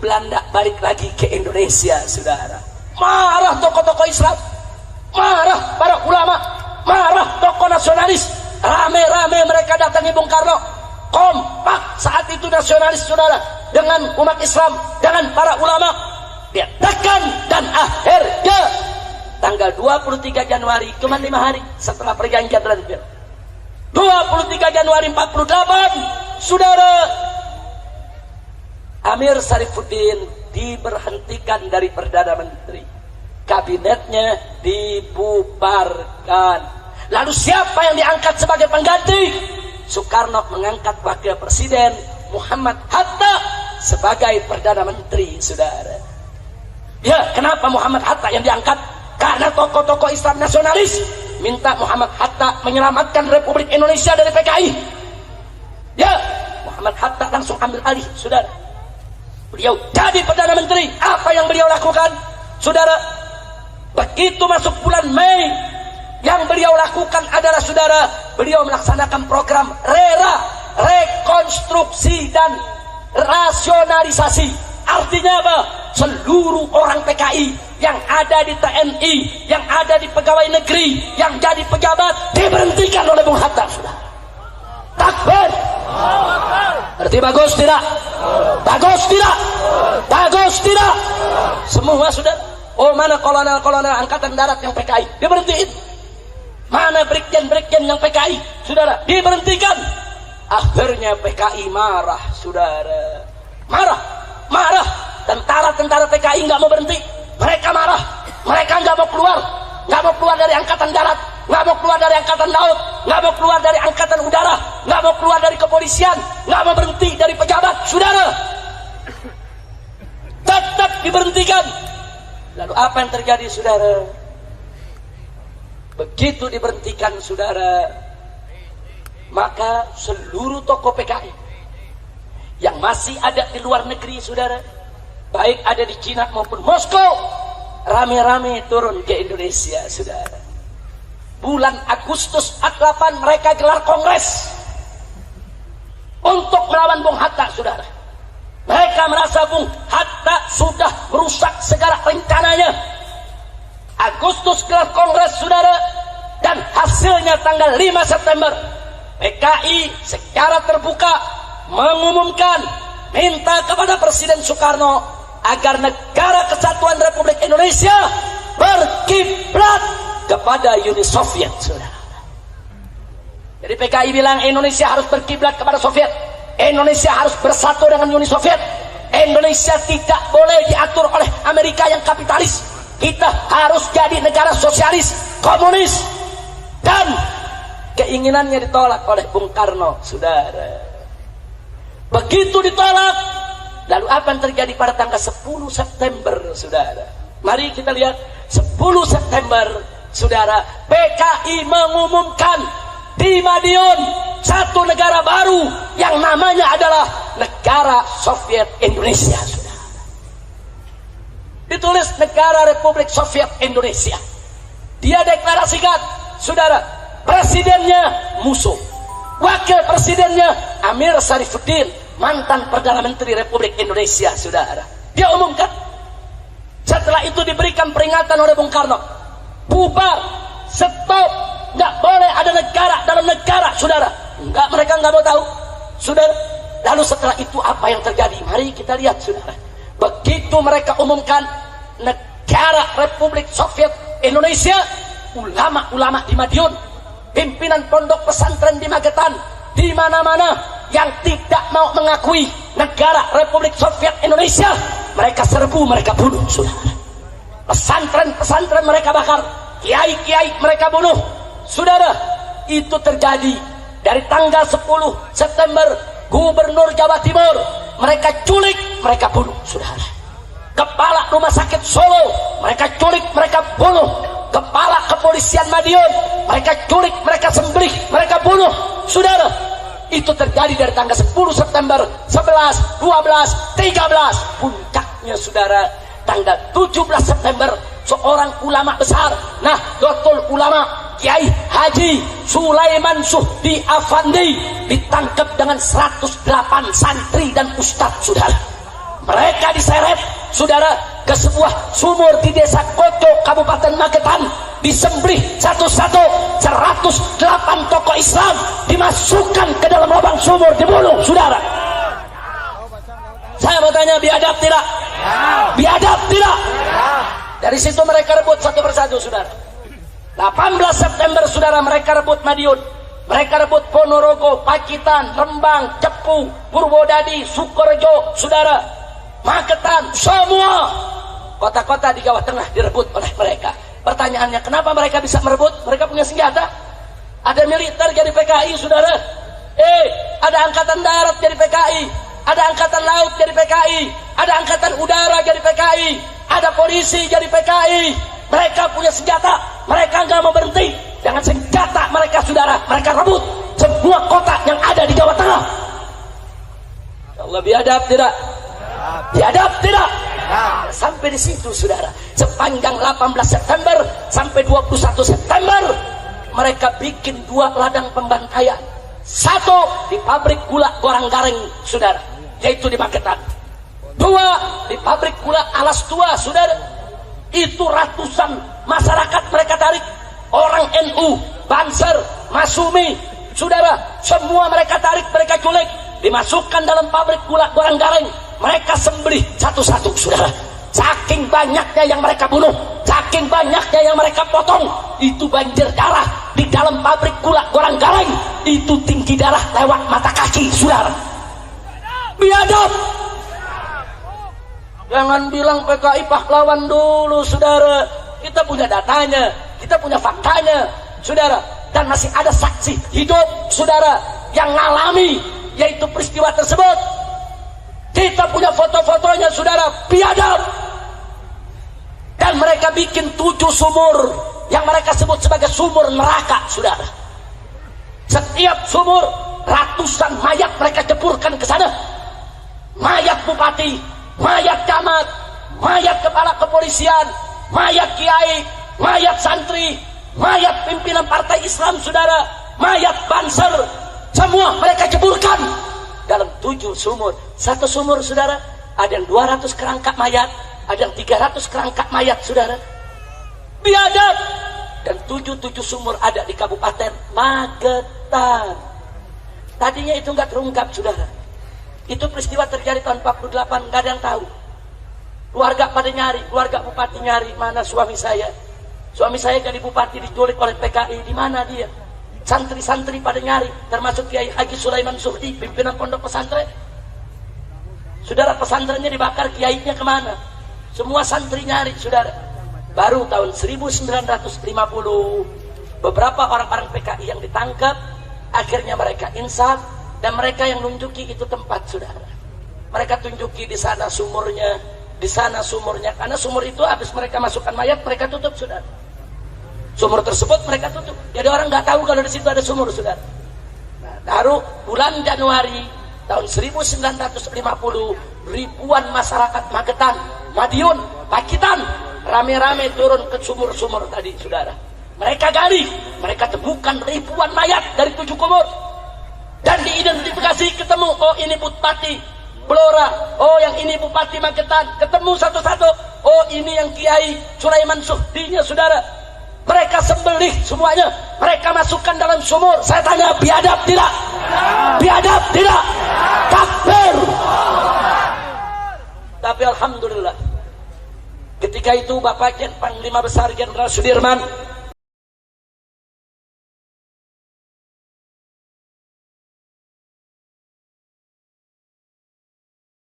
Belanda balik lagi ke Indonesia, saudara. Marah tokoh-tokoh Islam, marah para ulama, marah tokoh nasionalis. Rame-rame mereka datangi Bung Karno. Kompak saat itu nasionalis, saudara, dengan umat Islam, dengan para ulama. Dia tekan, dan akhirnya tanggal 23 Januari, cuma 5 hari setelah perjanjian Radifir, 23 Januari 48, saudara, Amir Sarifuddin diberhentikan dari Perdana Menteri. Kabinetnya dibubarkan. Lalu siapa yang diangkat sebagai pengganti? Soekarno mengangkat Wakil Presiden Muhammad Hatta sebagai Perdana Menteri, saudara. Ya, kenapa Muhammad Hatta yang diangkat? Karena tokoh-tokoh Islam nasionalis minta Muhammad Hatta menyelamatkan Republik Indonesia dari PKI. Ya, Muhammad Hatta langsung ambil alih, saudara. Beliau jadi Perdana Menteri. Apa yang beliau lakukan, saudara? Begitu masuk bulan Mei, yang beliau lakukan adalah, saudara, beliau melaksanakan program RERA, rekonstruksi dan rasionalisasi. Artinya apa? Seluruh orang PKI yang ada di TNI, yang ada di pegawai negeri, yang jadi pejabat diberhentikan oleh Bung Hatta, saudara. Takbir. Berarti bagus tidak? Bagus tidak? Bagus tidak? Semua sudah. Oh, mana kolonel-kolonel angkatan darat yang PKI? Diberhentiin. Mana brigjen-brigjen yang PKI? Saudara, diberhentikan. Akhirnya PKI marah, saudara. Marah. Tentara-tentara PKI nggak mau berhenti. Mereka marah. Mereka nggak mau keluar. Nggak mau keluar dari angkatan darat, nggak mau keluar dari angkatan laut, nggak mau keluar dari angkatan udara, nggak mau keluar dari kepolisian, nggak mau berhenti dari pejabat, saudara. Tetap diberhentikan. Lalu apa yang terjadi, saudara? Begitu diberhentikan, saudara, maka seluruh tokoh PKI yang masih ada di luar negeri, saudara, baik ada di Cina maupun Moskow, rame-rame turun ke Indonesia, saudara. Bulan Agustus 48 mereka gelar kongres untuk melawan Bung Hatta, saudara. Mereka merasa Bung Hatta sudah merusak segala rencananya. Agustus gelar kongres, saudara, dan hasilnya tanggal 5 September PKI secara terbuka mengumumkan, minta kepada Presiden Soekarno agar negara kesatuan Republik Indonesia berkiblat kepada Uni Soviet, saudara. Jadi PKI bilang Indonesia harus berkiblat kepada Soviet. Indonesia harus bersatu dengan Uni Soviet. Indonesia tidak boleh diatur oleh Amerika yang kapitalis. Kita harus jadi negara sosialis, komunis. Dan keinginannya ditolak oleh Bung Karno, saudara. Begitu ditolak, lalu apa yang terjadi pada tanggal 10 September, saudara? Mari kita lihat 10 September, saudara. PKI mengumumkan di Madiun satu negara baru yang namanya adalah Negara Soviet Indonesia, saudara. Ditulis Negara Republik Soviet Indonesia. Dia deklarasikan, saudara, presidennya musuh, wakil presidennya Amir Sarifuddin, mantan Perdana Menteri Republik Indonesia, saudara. Dia umumkan. Setelah itu diberikan peringatan oleh Bung Karno, bubar, stop, nggak boleh ada negara dalam negara, saudara. Nggak, mereka nggak mau tahu, saudara. Lalu setelah itu apa yang terjadi? Mari kita lihat, saudara. Begitu mereka umumkan Negara Republik Soviet Indonesia, ulama-ulama di Madiun, pimpinan pondok pesantren di Magetan, di mana-mana yang tidak mau mengakui Negara Republik Soviet Indonesia, mereka serbu, mereka bunuh, saudara. Pesantren-pesantren mereka bakar, kiai-kiai mereka bunuh, saudara. Itu terjadi dari tanggal 10 September. Gubernur Jawa Timur mereka culik, mereka bunuh, saudara. Kepala Rumah Sakit Solo mereka culik, mereka bunuh. Kepala Kepolisian Madiun mereka culik, mereka sembelih, mereka bunuh, saudara. Itu terjadi dari tanggal 10 September, 11, 12, 13. Puncaknya, saudara, tanggal 17 September, seorang ulama besar, Nahdlatul Ulama, Kiai Haji Sulaiman Suhdi Afandi, ditangkap dengan 108 santri dan ustadz, saudara. Mereka diseret, saudara, ke sebuah sumur di desa Koco, Kabupaten Magetan. Disembelih satu-satu, 108 tokoh Islam dimasukkan ke dalam lubang sumur, dibunuh, saudara. Saya bertanya, biadab tidak? Biadab tidak? Dari situ mereka rebut satu persatu, saudara. 18 September, saudara, mereka rebut Madiun. Mereka rebut Ponorogo, Pacitan, Rembang, Cepu, Purwodadi, Sukorejo, saudara, Magetan, semua kota-kota di Jawa Tengah direbut oleh mereka. Pertanyaannya, kenapa mereka bisa merebut? Mereka punya senjata. Ada militer jadi PKI, saudara. Ada angkatan darat jadi PKI. Ada angkatan laut jadi PKI. Ada angkatan udara jadi PKI. Ada polisi jadi PKI. Mereka punya senjata. Mereka nggak mau berhenti. Dengan senjata mereka, saudara, mereka rebut semua kota yang ada di Jawa Tengah. Allah, biadab tidak? Biadab tidak? Sampai di situ, saudara. Sepanjang 18 September sampai 21 September mereka bikin 2 ladang pembantaian. Satu di pabrik gula Gorang Gareng, saudara, yaitu di Magetan. 2 di pabrik gula Alas Tua, saudara. Itu ratusan masyarakat mereka tarik. Orang NU, Banser, Masumi, saudara, semua mereka tarik, mereka culik, dimasukkan dalam pabrik gula Gorang Gareng. Mereka sembelih satu-satu, saudara. Saking banyaknya yang mereka bunuh, saking banyaknya yang mereka potong, itu banjir darah di dalam pabrik gula Gorang Gareng. Itu tinggi darah lewat mata kaki, saudara. Biadab. Jangan bilang PKI pahlawan dulu, saudara. Kita punya datanya, kita punya faktanya, saudara. Dan masih ada saksi hidup, saudara, yang ngalami yaitu peristiwa tersebut. Kita punya foto-fotonya, saudara. Biadab. Dan mereka bikin 7 sumur yang mereka sebut sebagai sumur neraka, saudara. Setiap sumur ratusan mayat mereka ceburkan ke sana. Mayat bupati, mayat camat, mayat kepala kepolisian, mayat kiai, mayat santri, mayat pimpinan partai Islam, saudara, mayat Banser, semua mereka ceburkan dalam 7 sumur. Satu sumur, saudara, ada yang 200 kerangka mayat, ada yang 300 kerangka mayat, saudara. Biadab. Dan 7 sumur ada di Kabupaten Magetan. Tadinya itu nggak terungkap, saudara. Itu peristiwa terjadi tahun 48, nggak ada yang tahu. Keluarga pada nyari, keluarga bupati nyari, mana suami saya? Suami saya jadi bupati diculik oleh PKI, di mana dia? Santri-santri pada nyari, termasuk Kiai Haji Sulaiman Suhdi, pimpinan pondok pesantren. Saudara, pesantrennya dibakar, kiainya kemana? Semua santri nyari, saudara. Baru tahun 1950 beberapa orang-orang PKI yang ditangkap, akhirnya mereka insaf, dan mereka yang nunjuki itu tempat, saudara. Mereka tunjuki di sana sumurnya, di sana sumurnya, karena sumur itu habis mereka masukkan mayat, mereka tutup, saudara. Sumur tersebut mereka tutup, jadi orang nggak tahu kalau di situ ada sumur, saudara. Nah, baru bulan Januari tahun 1950 ribuan masyarakat Magetan, Madiun, Pacitan rame-rame turun ke sumur-sumur tadi, saudara. Mereka gali, mereka temukan ribuan mayat dari 7 kubur, dan diidentifikasi, ketemu, oh ini Bupati Blora, oh yang ini Bupati Magetan, ketemu satu-satu, oh ini yang Kiai Sulaiman Suhdinya, saudara. Mereka sembelih semuanya, mereka masukkan dalam sumur. Saya tanya, biadab tidak? Biadab tidak? Takbir. Tapi alhamdulillah, ketika itu Bapak Panglima Besar Jenderal Sudirman